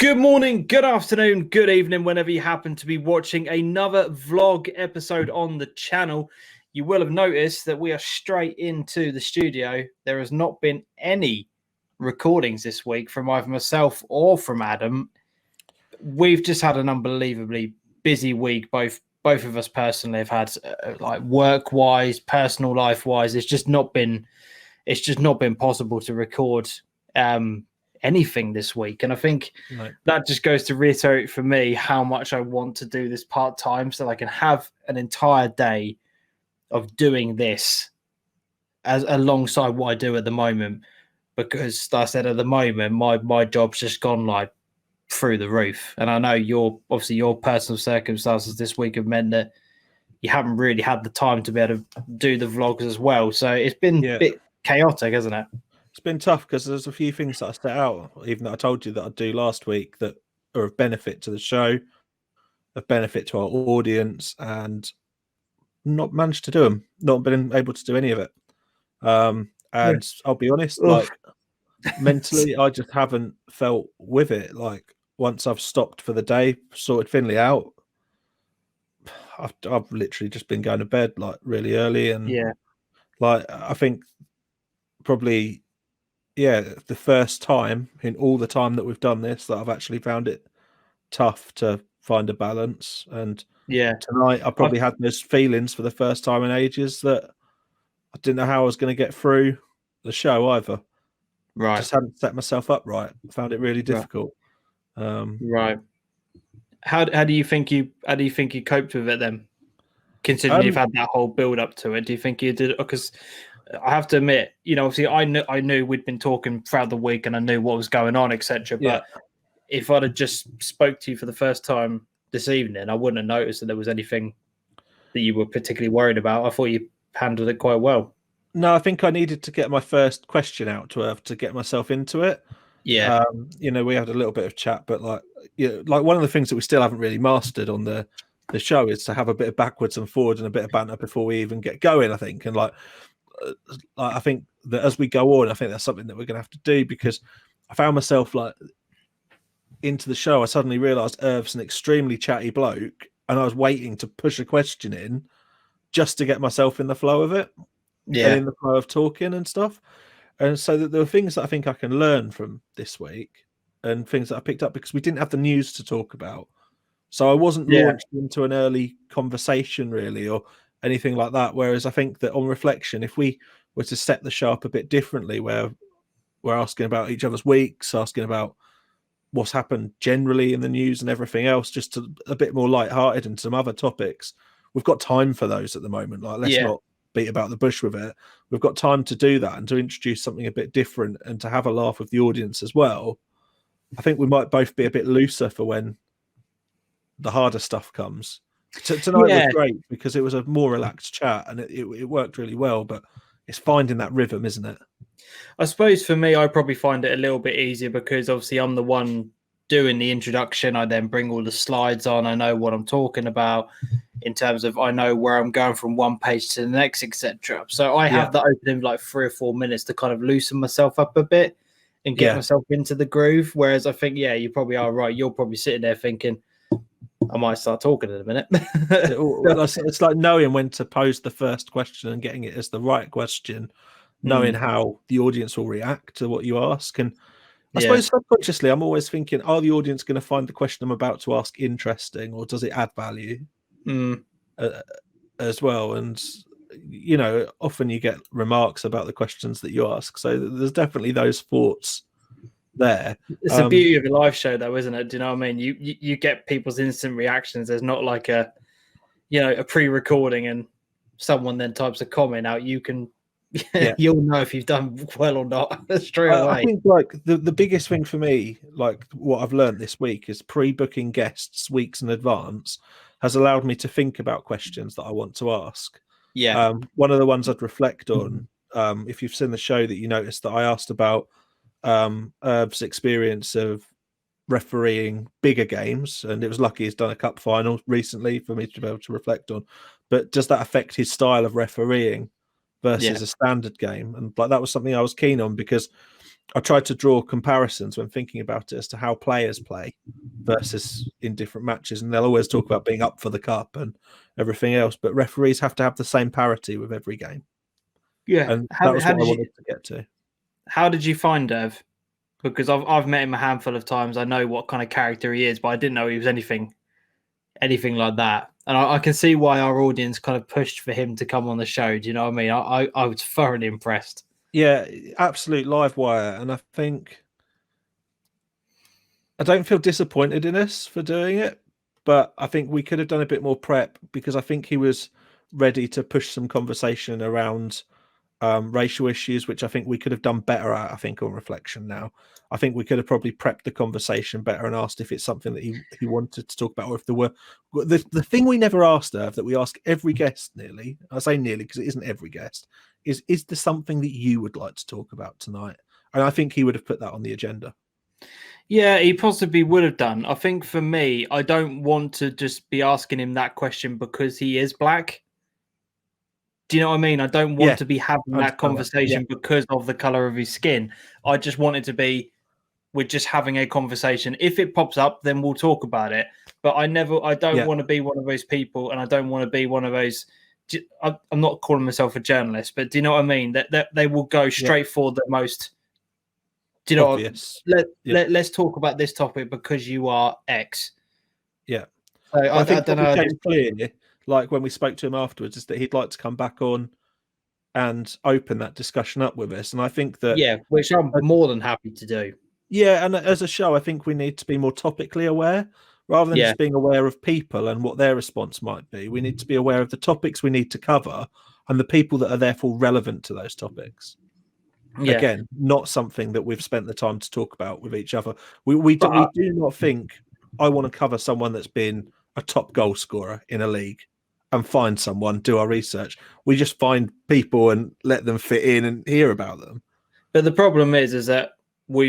Good morning, good afternoon, good evening, whenever you happen to be watching another vlog episode on the channel. You will have noticed that we are straight into the studio. There has not been any recordings this week from either myself or from Adam. We've just had an unbelievably busy week. Both of us personally have had like work-wise, personal life-wise. It's just not been possible to record anything this week. And I think that just goes to reiterate for me how much I want to do this part-time so I can have an entire day of doing this as alongside what I do at the moment. Because like I said, at the moment, my job's just gone like through the roof. And I know your personal circumstances this week have meant that you haven't really had the time to be able to do the vlogs as well. So it's been a bit chaotic, hasn't it? It's been tough because there's a few things that I set out, even that I told you that I'd do last week, that are of benefit to the show, of benefit to our audience, and not managed to do them. Not been able to do any of it. I'll be honest, mentally, I just haven't felt with it. Like once I've stopped for the day, sorted Finley out, I've literally just been going to bed like really early, and I think probably. The first time in all the time that we've done this that I've actually found it tough to find a balance. And tonight I probably had those feelings for the first time in ages that I didn't know how I was going to get through the show either. Right. Just hadn't set myself up right. I found it really difficult. Right. How do you think you coped with it then? Considering you've had that whole build up to it, do you think you did? Because I have to admit, obviously I knew we'd been talking throughout the week and I knew what was going on, etc. But if I'd have just spoke to you for the first time this evening, I wouldn't have noticed that there was anything that you were particularly worried about. I thought you handled it quite well. No, I think I needed to get my first question out to her to get myself into it. Yeah. We had a little bit of chat, but like one of the things that we still haven't really mastered on the show is to have a bit of backwards and forwards and a bit of banter before we even get going, I think. And I think that as we go on, I think that's something that we're going to have to do, because I found myself like into the show. I suddenly realized Irv's an extremely chatty bloke, and I was waiting to push a question in just to get myself in the flow of it, and in the flow of talking and stuff. And so that there were things that I think I can learn from this week, and things that I picked up because we didn't have the news to talk about. So I wasn't launched into an early conversation really, or anything like that. Whereas I think that on reflection, if we were to set the show up a bit differently, where we're asking about each other's weeks, asking about what's happened generally in the news and everything else, just a bit more lighthearted and some other topics. We've got time for those at the moment. Like, let's not beat about the bush with it. We've got time to do that and to introduce something a bit different and to have a laugh with the audience as well. I think we might both be a bit looser for when the harder stuff comes. Tonight was great because it was a more relaxed chat and it worked really well, but it's finding that rhythm, isn't it? I suppose for me, I probably find it a little bit easier because obviously I'm the one doing the introduction. I then bring all the slides on. I know what I'm talking about in terms of I know where I'm going from one page to the next, etc. So I have that opening like 3 or 4 minutes to kind of loosen myself up a bit and get myself into the groove. Whereas I think, you probably are right. You're probably sitting there thinking, I might start talking in a minute. It's like knowing when to pose the first question and getting it as the right question, knowing how the audience will react to what you ask. And I suppose subconsciously, I'm always thinking, are the audience going to find the question I'm about to ask interesting, or does it add value as well? And, often you get remarks about the questions that you ask. So there's definitely those thoughts there. It's the beauty of a live show, though, isn't it? Do you know what I mean? You get people's instant reactions. There's not like a pre-recording and someone then types a comment out. You can you'll know if you've done well or not straight away. I think like the biggest thing for me, like what I've learned this week, is pre-booking guests weeks in advance has allowed me to think about questions that I want to ask. One of the ones I'd reflect on, if you've seen the show, that you noticed that I asked about Irv's experience of refereeing bigger games, and it was lucky he's done a cup final recently for me to be able to reflect on. But does that affect his style of refereeing versus a standard game? And like that was something I was keen on, because I tried to draw comparisons when thinking about it as to how players play versus in different matches, and they'll always talk about being up for the cup and everything else, but referees have to have the same parity with every game. Yeah. And that was what I wanted to get to. How did you find Dev? Because I've met him a handful of times. I know what kind of character he is, but I didn't know he was anything like that. And I can see why our audience kind of pushed for him to come on the show. Do you know what I mean? I was thoroughly impressed. Yeah, absolute live wire. And I don't feel disappointed in us for doing it, but I think we could have done a bit more prep, because I think he was ready to push some conversation around racial issues, which I think we could have done better at. I think on reflection now, I think we could have probably prepped the conversation better and asked if it's something that he wanted to talk about, or if there were the thing we never asked of, that we ask every guest nearly. I say nearly because it isn't every guest. Is there something that you would like to talk about tonight? And I think he would have put that on the agenda. Yeah, he possibly would have done. I think for me, I don't want to just be asking him that question because he is black. Do you know what I mean? I don't want to be having that conversation because of the color of his skin. I just want it to be, we're just having a conversation. If it pops up, then we'll talk about it. But I don't want to be one of those people, and I don't want to be one of those. I'm not calling myself a journalist, but do you know what I mean? That they will go straight for the most. Do you know obvious? Let's talk about this topic because you are X. Yeah. So I think don't know. Became clear, like when we spoke to him afterwards, is that he'd like to come back on and open that discussion up with us. And I think that which I'm more than happy to do. Yeah, and as a show, I think we need to be more topically aware rather than just being aware of people and what their response might be. We need to be aware of the topics we need to cover and the people that are therefore relevant to those topics. Yeah. Again, not something that we've spent the time to talk about with each other. We do not think I want to cover someone that's been a top goal scorer in a league and find someone, do our research. We just find people and let them fit in and hear about them. But the problem is that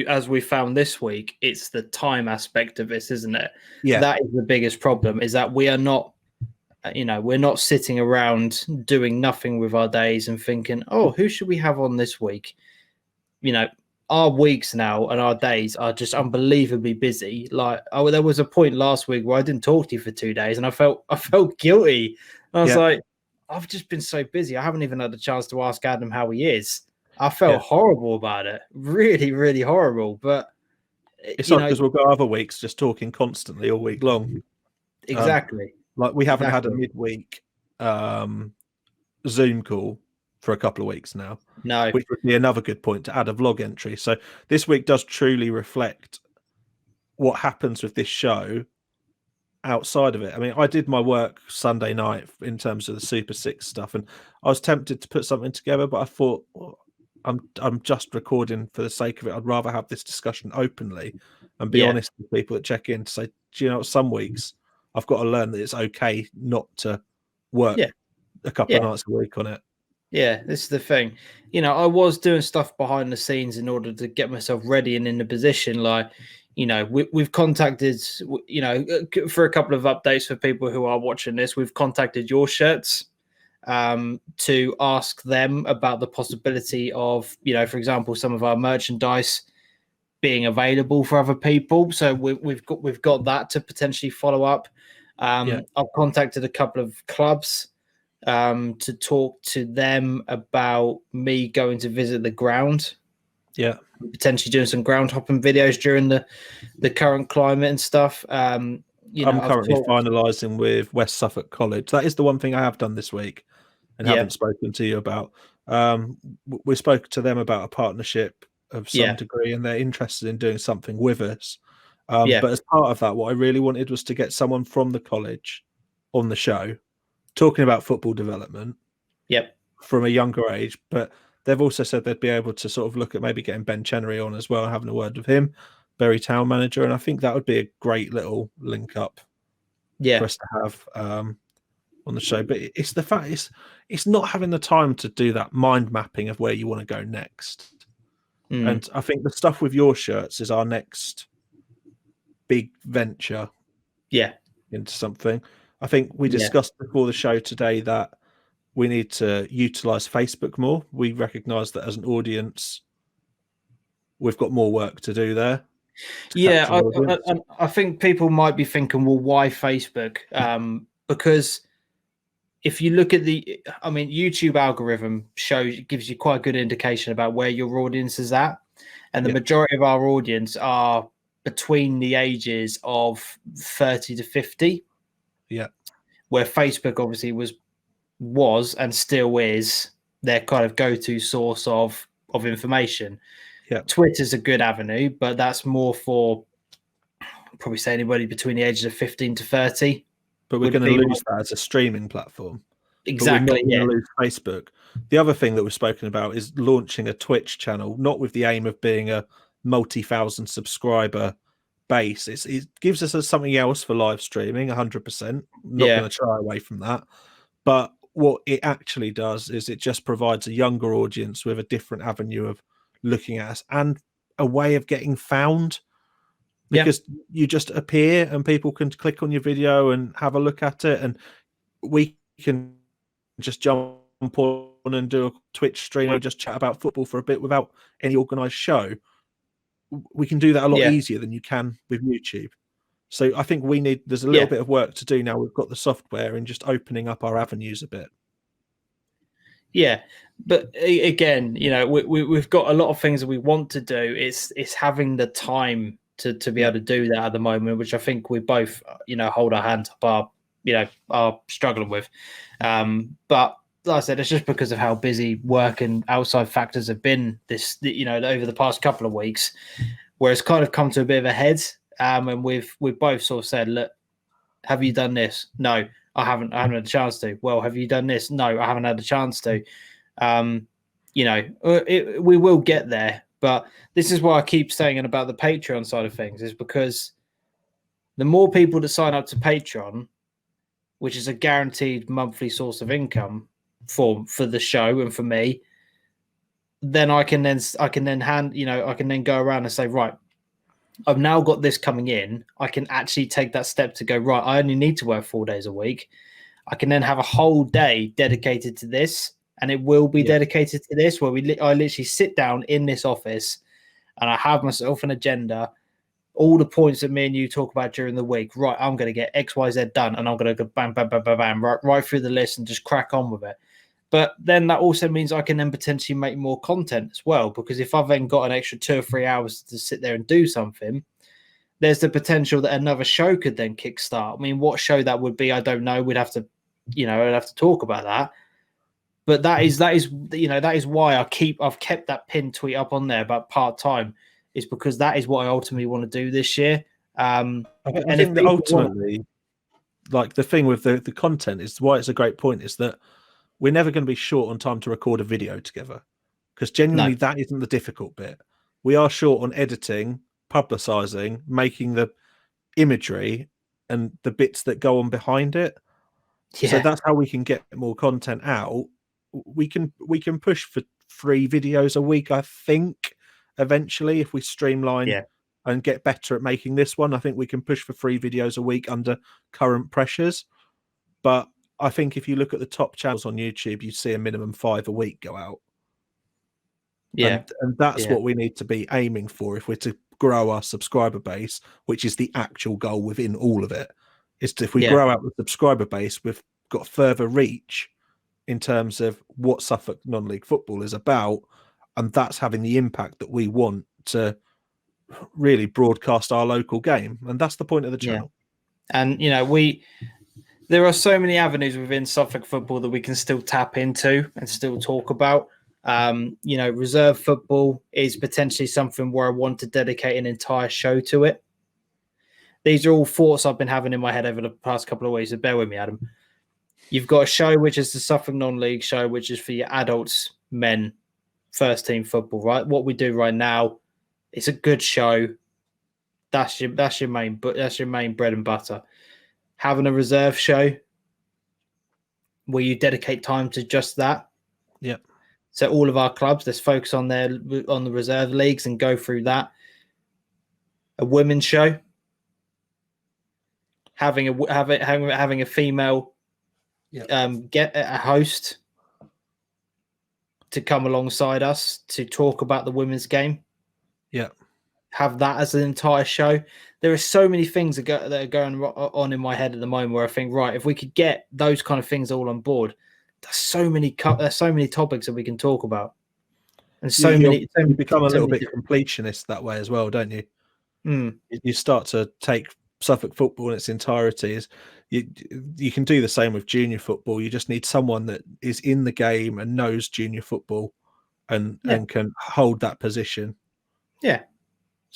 as we found this week, it's the time aspect of this, isn't it? Yeah. That is the biggest problem, is that we are not, we're not sitting around doing nothing with our days and thinking, oh, who should we have on this week? Our weeks now and our days are just unbelievably busy. Like, there was a point last week where I didn't talk to you for 2 days and I felt guilty. I was like, I've just been so busy. I haven't even had a chance to ask Adam how he is. I felt horrible about it. Really, really horrible. But it's like, because we'll go other weeks just talking constantly all week long. Exactly. Like we haven't had a midweek Zoom call for a couple of weeks now. No. Which would be another good point to add a vlog entry. So this week does truly reflect what happens with this show outside of it. I mean, I did my work Sunday night in terms of the Super 6 stuff, and I was tempted to put something together, but I thought, I'm just recording for the sake of it. I'd rather have this discussion openly and be honest with people that check in to say, do you know, some weeks I've got to learn that it's okay not to work a couple of nights a week on it. Yeah, this is the thing. I was doing stuff behind the scenes in order to get myself ready and in the position. Like, we've contacted, for a couple of updates for people who are watching this, we've contacted Your Shirts to ask them about the possibility of, for example, some of our merchandise being available for other people. So we've got that to potentially follow up. I've contacted a couple of clubs to talk to them about me going to visit the ground. Yeah. Potentially doing some ground hopping videos during the current climate and stuff. I'm currently finalising with West Suffolk College. That is the one thing I have done this week and haven't spoken to you about. We spoke to them about a partnership of some degree, and they're interested in doing something with us. But as part of that, what I really wanted was to get someone from the college on the show talking about football development from a younger age. But they've also said they'd be able to sort of look at maybe getting Ben Chenery on as well and having a word with him, Bury Town manager. And I think that would be a great little link up for us to have on the show. But it's the fact it's not having the time to do that mind mapping of where you want to go next. And I think the stuff with Your Shirts is our next big venture into something. I think we discussed before the show today that we need to utilize Facebook more. We recognize that as an audience, we've got more work to do there. Yeah, I think people might be thinking, well, why Facebook? Because if you look at YouTube algorithm gives you quite a good indication about where your audience is at, and the majority of our audience are between the ages of 30 to 50. Yeah, where Facebook obviously was and still is their kind of go-to source of information. Yeah, Twitter's a good avenue, but that's more for probably say anybody between the ages of 15 to 30. but we're going to lose that as a streaming platform. Exactly. But we're not going to lose Facebook. The other thing that we've spoken about is launching a Twitch channel, not with the aim of being a multi-thousand subscriber base. It gives us something else for live streaming, 100%. Not going to shy away from that. But what it actually does is it just provides a younger audience with a different avenue of looking at us and a way of getting found. Because you just appear and people can click on your video and have a look at it, and we can just jump on and do a Twitch stream and just chat about football for a bit without any organized show. We can do that a lot easier than you can with YouTube. So I think there's a little bit of work to do now. We've got the software and just opening up our avenues a bit. Yeah, but again, we've got a lot of things that we want to do. It's having the time to be able to do that at the moment, which I think we both, hold our hands up are struggling with. But like I said, it's just because of how busy work and outside factors have been over the past couple of weeks, where it's kind of come to a bit of a head. And we've both sort of said, look, have you done this? No, I haven't had a chance to. Well, have you done this? No, I haven't had a chance to. We will get there. But this is why I keep saying about the Patreon side of things, is because the more people that sign up to Patreon, which is a guaranteed monthly source of income for the show and for me, then I can then go around and say, right, I've now got this coming in. I can actually take that step to go, right, I only need to work 4 days a week. I can then have a whole day dedicated to this, and it will be dedicated to this, where I literally sit down in this office and I have myself an agenda, all the points that me and you talk about during the week. Right, I'm going to get X, Y, Z done, and I'm going to go bam, bam, bam, bam, bam, right through the list and just crack on with it. But then that also means I can then potentially make more content as well, because if I've then got an extra 2 or 3 hours to sit there and do something, there's the potential that another show could then kickstart. I mean, what show that would be, I don't know. I'd have to talk about that. But that is why I've kept that pinned tweet up on there about part-time, is because that is what I ultimately want to do this year. I think that ultimately, like the thing with the content is why it's a great point is that we're never going to be short on time to record a video together, because genuinely that isn't the difficult bit. We are short on editing, publicizing, making the imagery and the bits that go on behind it. Yeah. So that's how we can get more content out. We can push for 3 videos a week, I think, eventually, if we streamline and get better at making this one. I think we can push for 3 videos a week under current pressures. But I think if you look at the top channels on YouTube, you see a minimum 5 a week go out. Yeah. And that's what we need to be aiming for if we're to grow our subscriber base, which is the actual goal within all of it. Is if we grow out the subscriber base, we've got further reach in terms of what Suffolk non-league football is about, and that's having the impact that we want to really broadcast our local game, and that's the point of the channel. And there are so many avenues within Suffolk football that we can still tap into and still talk about. Reserve football is potentially something where I want to dedicate an entire show to it. These are all thoughts I've been having in my head over the past couple of weeks, so bear with me, Adam. You've got a show which is the Suffolk non-league show, which is for your adults, men, first team football, right? What we do right now, it's a good show. That's your main bread and butter. Having a reserve show where you dedicate time to just that. Yeah. So all of our clubs, let's focus on the reserve leagues and go through that. A women's show. Having a female get a host to come alongside us to talk about the women's game. Yeah. Have that as an entire show. There are so many things that are going on in my head at the moment where I think, right, if we could get those kind of things all on board, there's so many topics that we can talk about, and You become a little bit completionist that way as well, don't you? Mm. You start to take Suffolk football in its entirety. You can do the same with junior football. You just need someone that is in the game and knows junior football and can hold that position. Yeah,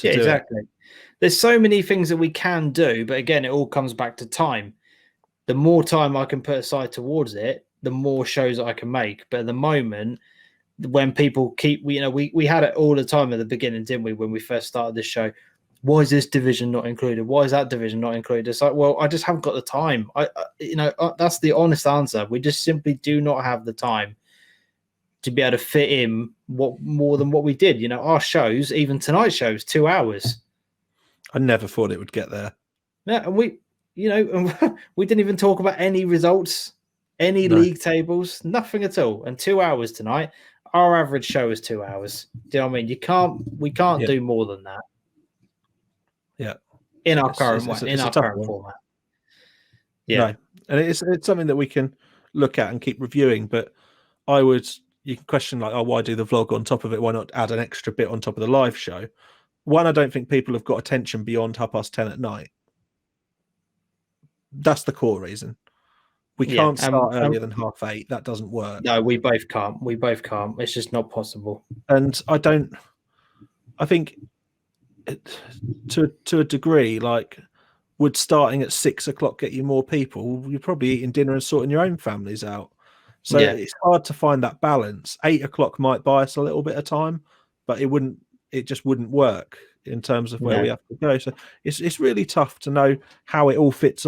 exactly. There's so many things that we can do, but again, it all comes back to time. The more time I can put aside towards it, the more shows I can make. But at the moment, when people we had it all the time at the beginning, didn't we? When we first started this show, why is this division not included? Why is that division not included? It's like, well, I just haven't got the time. That's the honest answer. We just simply do not have the time to be able to fit in what more than what we did. Our shows, even tonight's show, is 2 hours. I never thought it would get there. Yeah, and we didn't even talk about any results, any league tables, nothing at all. And 2 hours tonight. Our average show is 2 hours. Do you know what I mean? We can't do more than that. Yeah. In our current format. Yeah. No. And it's something that we can look at and keep reviewing, but you can question like, oh, why do the vlog on top of it? Why not add an extra bit on top of the live show? One, I don't think people have got attention beyond 10:30 at night. That's the core reason. We can't start earlier than 8:30. That doesn't work. No, we both can't. It's just not possible. And I think to a degree, like, would starting at 6 o'clock get you more people? You're probably eating dinner and sorting your own families out. So it's hard to find that balance. 8 o'clock might buy us a little bit of time, but it just wouldn't work in terms of where we have to go. So it's really tough to know how it all fits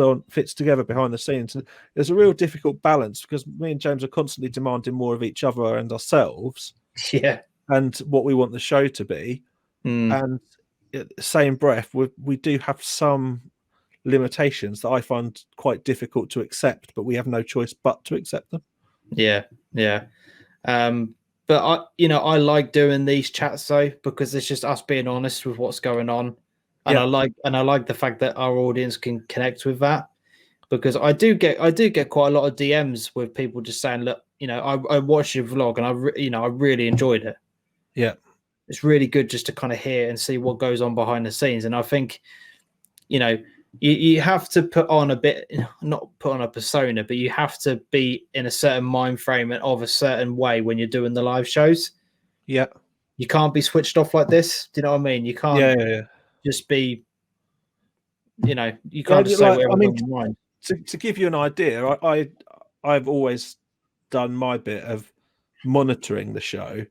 together behind the scenes. And there's a real difficult balance because me and James are constantly demanding more of each other and ourselves. Yeah. And what we want the show to be. And at the same breath, we do have some limitations that I find quite difficult to accept, but we have no choice but to accept them. Yeah. But I like doing these chats though, because it's just us being honest with what's going on. And I like the fact that our audience can connect with that, because I do get quite a lot of DMs with people just saying, look, I watched your vlog and I really enjoyed it. Yeah. It's really good just to kind of hear and see what goes on behind the scenes. And I think, you have to not put on a persona, but you have to be in a certain mind frame and of a certain way when you're doing the live shows. Yeah. You can't be switched off like this. Do you know what I mean? You can't just be, you can't just say whatever's on your mind. To give you an idea, I've always done my bit of monitoring the show.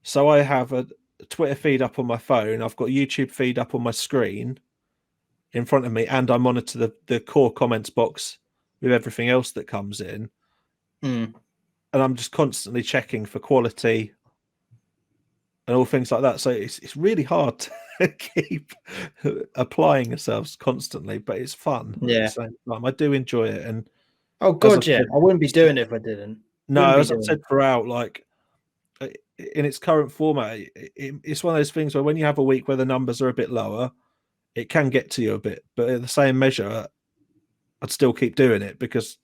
So I have a Twitter feed up on my phone. I've got a YouTube feed up on my screen in front of me, and I monitor the core comments box with everything else that comes in. And I'm just constantly checking for quality and all things like that. So it's really hard to keep applying ourselves constantly, but it's fun. Yeah. At the same time. I do enjoy it. And oh god, I wouldn't be doing it if I didn't. No, as I've said throughout, like in its current format, it's one of those things where when you have a week where the numbers are a bit lower, it can get to you a bit, but at the same measure, I'd still keep doing it because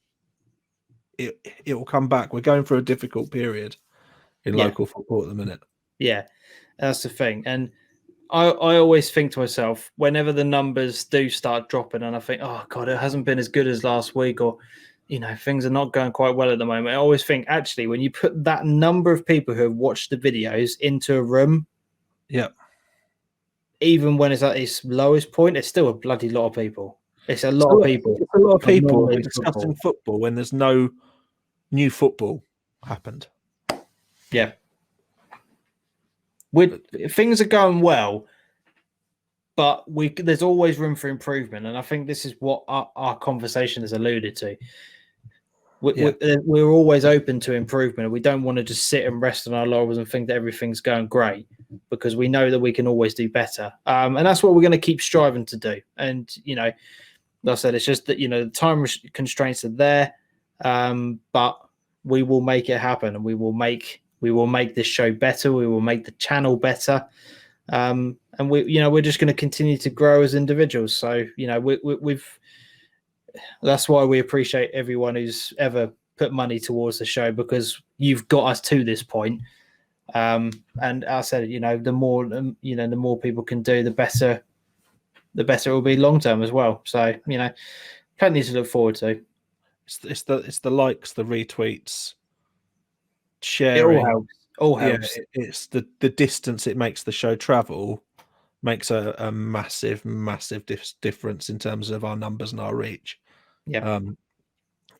it will come back. We're going through a difficult period in local football at the minute. Yeah, that's the thing. And I always think to myself, whenever the numbers do start dropping and I think, oh God, it hasn't been as good as last week, or, things are not going quite well at the moment. I always think, actually, when you put that number of people who have watched the videos into a room, even when it's at its lowest point, it's still a bloody lot of people. It's a lot of people. It's a lot of people discussing football when there's no new football happened. Yeah. Things are going well, but there's always room for improvement. And I think this is what our conversation has alluded to. We're always open to improvement, and we don't want to just sit and rest on our laurels and think that everything's going great, because we know that we can always do better. And that's what we're going to keep striving to do. And, like I said, it's just that, the time constraints are there, but we will make it happen, and we will make this show better. We will make the channel better. and we're just going to continue to grow as individuals. So we've that's why we appreciate everyone who's ever put money towards the show, because you've got us to this point. And I said, the more people can do, the better it will be long term as well. So plenty to look forward to. It's the likes, the retweets, It sharing. all helps. Yeah, it's the distance it makes the show travel makes a massive difference in terms of our numbers and our reach. Yeah.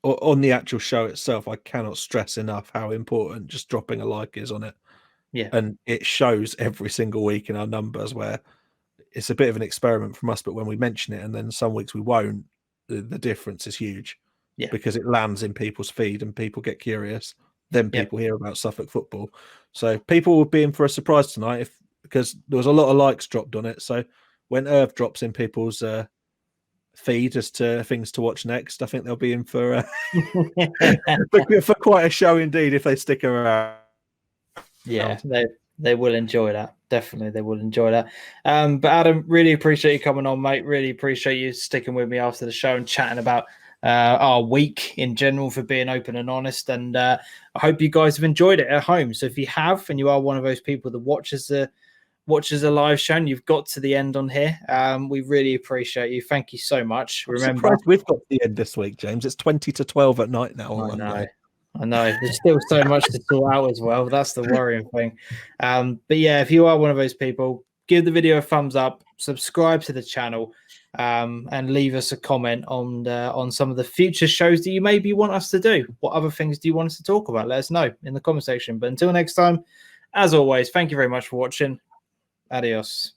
On the actual show itself, I cannot stress enough how important just dropping a like is on it. Yeah. And it shows every single week in our numbers, where it's a bit of an experiment from us, but when we mention it and then some weeks we won't, the difference is huge. Yeah. Because it lands in people's feed and people get curious. Then people hear about Suffolk football. So people will be in for a surprise tonight because there was a lot of likes dropped on it. So when Irv drops in people's feed as to things to watch next, I think they'll be in for for quite a show indeed if they stick around. Yeah, they will enjoy that. Definitely, they will enjoy that. But Adam, really appreciate you coming on, mate. Really appreciate you sticking with me after the show and chatting about our week in general, for being open and honest. And I hope you guys have enjoyed it at home. So if you have, and you are one of those people that watches a live show and you've got to the end on here, we really appreciate you. Thank you so much. Remember, we've got to the end this week, James. It's 20 to 12 at night now on Monday. I know. There's still so much to sort out as well. That's the worrying thing. But yeah, if you are one of those people, give the video a thumbs up, subscribe to the channel, and leave us a comment on some of the future shows that you maybe want us to do. What other things do you want us to talk about? Let us know in the comment section. But until next time, as always, thank you very much for watching. Adios.